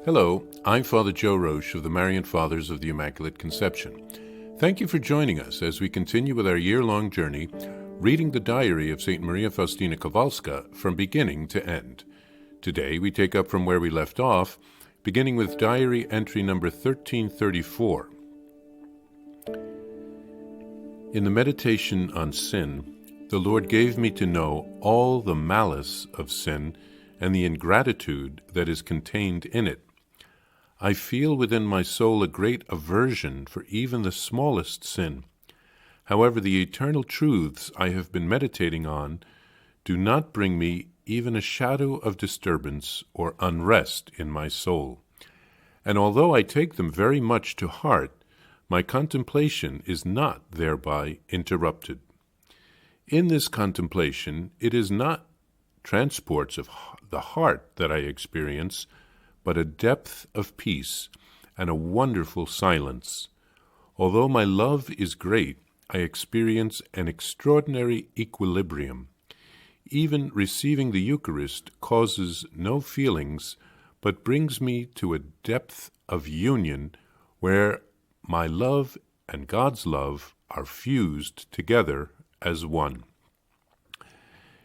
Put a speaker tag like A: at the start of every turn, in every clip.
A: Hello, I'm Father Joe Roesch of the Marian Fathers of the Immaculate Conception. Thank you for joining us as we continue with our year-long journey, reading the diary of St. Maria Faustina Kowalska from beginning to end. Today we take up from where we left off, beginning with diary entry number 1334. In the meditation on sin, the Lord gave me to know all the malice of sin and the ingratitude that is contained in it. I feel within my soul a great aversion for even the smallest sin. However, the eternal truths I have been meditating on do not bring me even a shadow of disturbance or unrest in my soul. And although I take them very much to heart, my contemplation is not thereby interrupted. In this contemplation, it is not transports of the heart that I experience, but a depth of peace and a wonderful silence. Although my love is great, I experience an extraordinary equilibrium. Even receiving the Eucharist causes no feelings, but brings me to a depth of union where my love and God's love are fused together as one.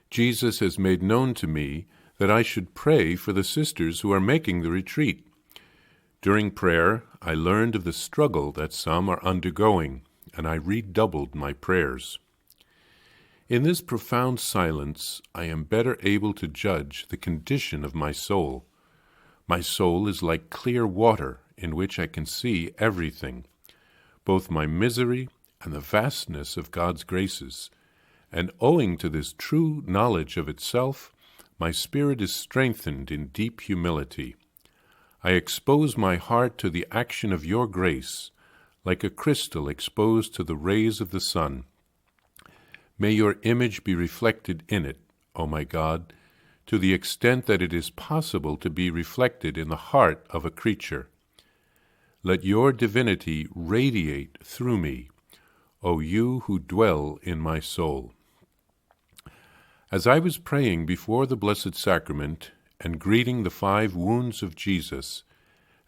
A: Jesus has made known to me that I should pray for the sisters who are making the retreat. During prayer, I learned of the struggle that some are undergoing, and I redoubled my prayers. In this profound silence, I am better able to judge the condition of my soul. My soul is like clear water in which I can see everything, both my misery and the vastness of God's graces, and owing to this true knowledge of itself, my spirit is strengthened in deep humility. I expose my heart to the action of your grace, like a crystal exposed to the rays of the sun. May your image be reflected in it, O my God, to the extent that it is possible to be reflected in the heart of a creature. Let your divinity radiate through me, O you who dwell in my soul. As I was praying before the Blessed Sacrament and greeting the 5 wounds of Jesus,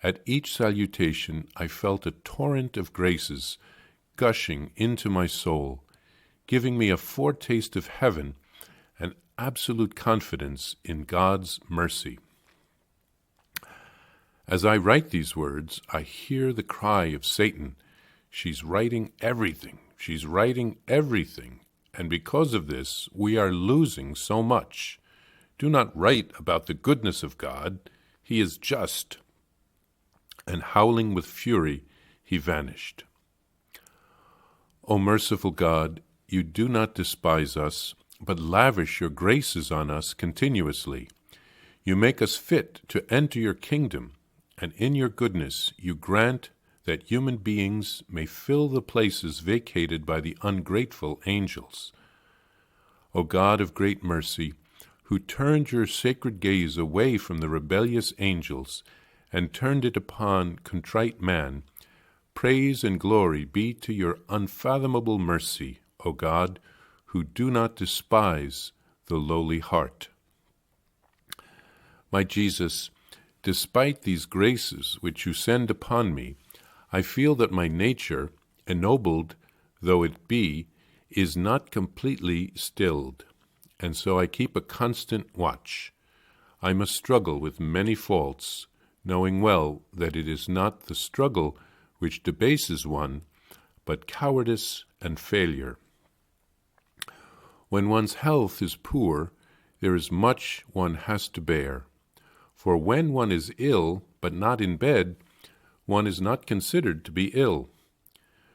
A: at each salutation I felt a torrent of graces gushing into my soul, giving me a foretaste of heaven and absolute confidence in God's mercy. As I write these words, I hear the cry of Satan, "She's writing everything, she's writing everything. And because of this, we are losing so much. Do not write about the goodness of God. He is just." And howling with fury, he vanished. O merciful God, you do not despise us, but lavish your graces on us continuously. You make us fit to enter your kingdom, and in your goodness you grant that human beings may fill the places vacated by the ungrateful angels. O God of great mercy, who turned your sacred gaze away from the rebellious angels and turned it upon contrite man, praise and glory be to your unfathomable mercy, O God, who do not despise the lowly heart. My Jesus, despite these graces which you send upon me, I feel that my nature, ennobled though it be, is not completely stilled, and so I keep a constant watch. I must struggle with many faults, knowing well that it is not the struggle which debases one, but cowardice and failure. When one's health is poor, there is much one has to bear. For when one is ill, but not in bed, one is not considered to be ill.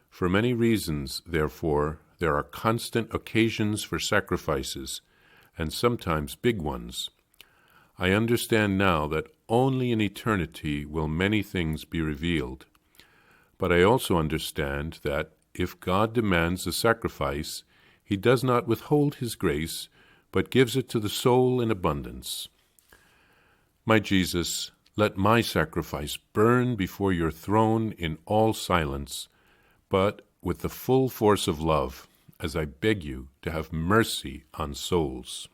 A: For many reasons, therefore, there are constant occasions for sacrifices, and sometimes big ones. I understand now that only in eternity will many things be revealed. But I also understand that if God demands a sacrifice, he does not withhold his grace, but gives it to the soul in abundance. My Jesus, let my sacrifice burn before your throne in all silence, but with the full force of love, as I beg you to have mercy on souls.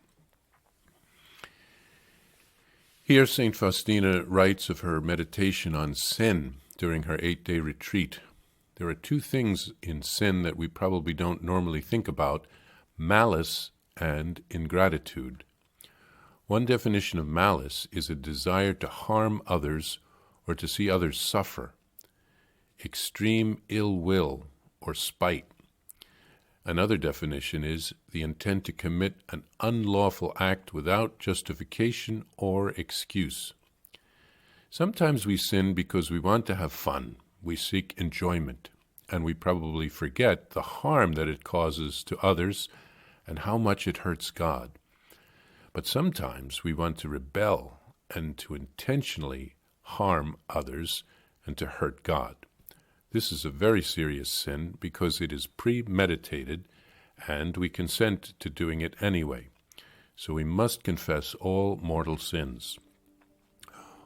A: Here, St. Faustina writes of her meditation on sin during her 8-day retreat. There are two things in sin that we probably don't normally think about: malice and ingratitude. One definition of malice is a desire to harm others or to see others suffer, extreme ill will or spite. Another definition is the intent to commit an unlawful act without justification or excuse. Sometimes we sin because we want to have fun, we seek enjoyment, and we probably forget the harm that it causes to others and how much it hurts God. But sometimes we want to rebel and to intentionally harm others and to hurt God. This is a very serious sin because it is premeditated and we consent to doing it anyway. So we must confess all mortal sins.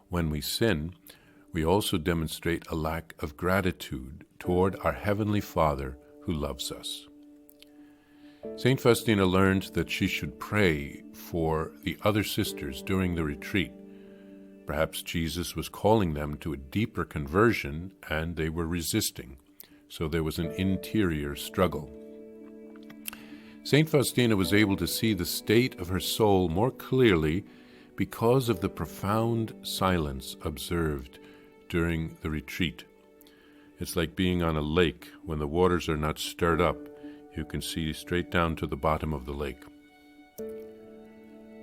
A: When we sin, we also demonstrate a lack of gratitude toward our Heavenly Father who loves us. St. Faustina learned that she should pray for the other sisters during the retreat. Perhaps Jesus was calling them to a deeper conversion and they were resisting, so there was an interior struggle. St. Faustina was able to see the state of her soul more clearly because of the profound silence observed during the retreat. It's like being on a lake when the waters are not stirred up. You can see straight down to the bottom of the lake.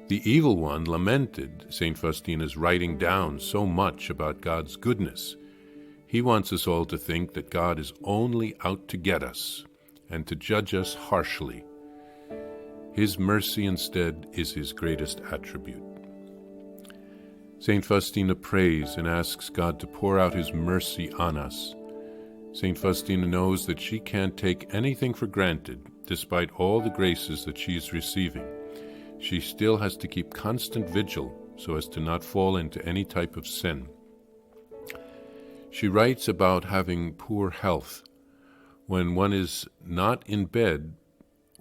A: The evil one lamented St. Faustina's writing down so much about God's goodness. He wants us all to think that God is only out to get us and to judge us harshly. His mercy instead is his greatest attribute. St. Faustina prays and asks God to pour out his mercy on us. St. Faustina knows that she can't take anything for granted despite all the graces that she is receiving. She still has to keep constant vigil so as to not fall into any type of sin. She writes about having poor health. When one is not in bed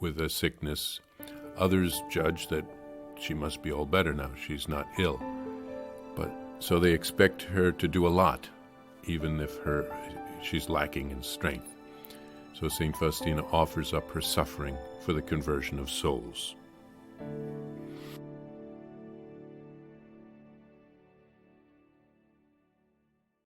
A: with a sickness, others judge that she must be all better now. She's not ill. So they expect her to do a lot, even if she's lacking in strength. So St. Faustina offers up her suffering for the conversion of souls.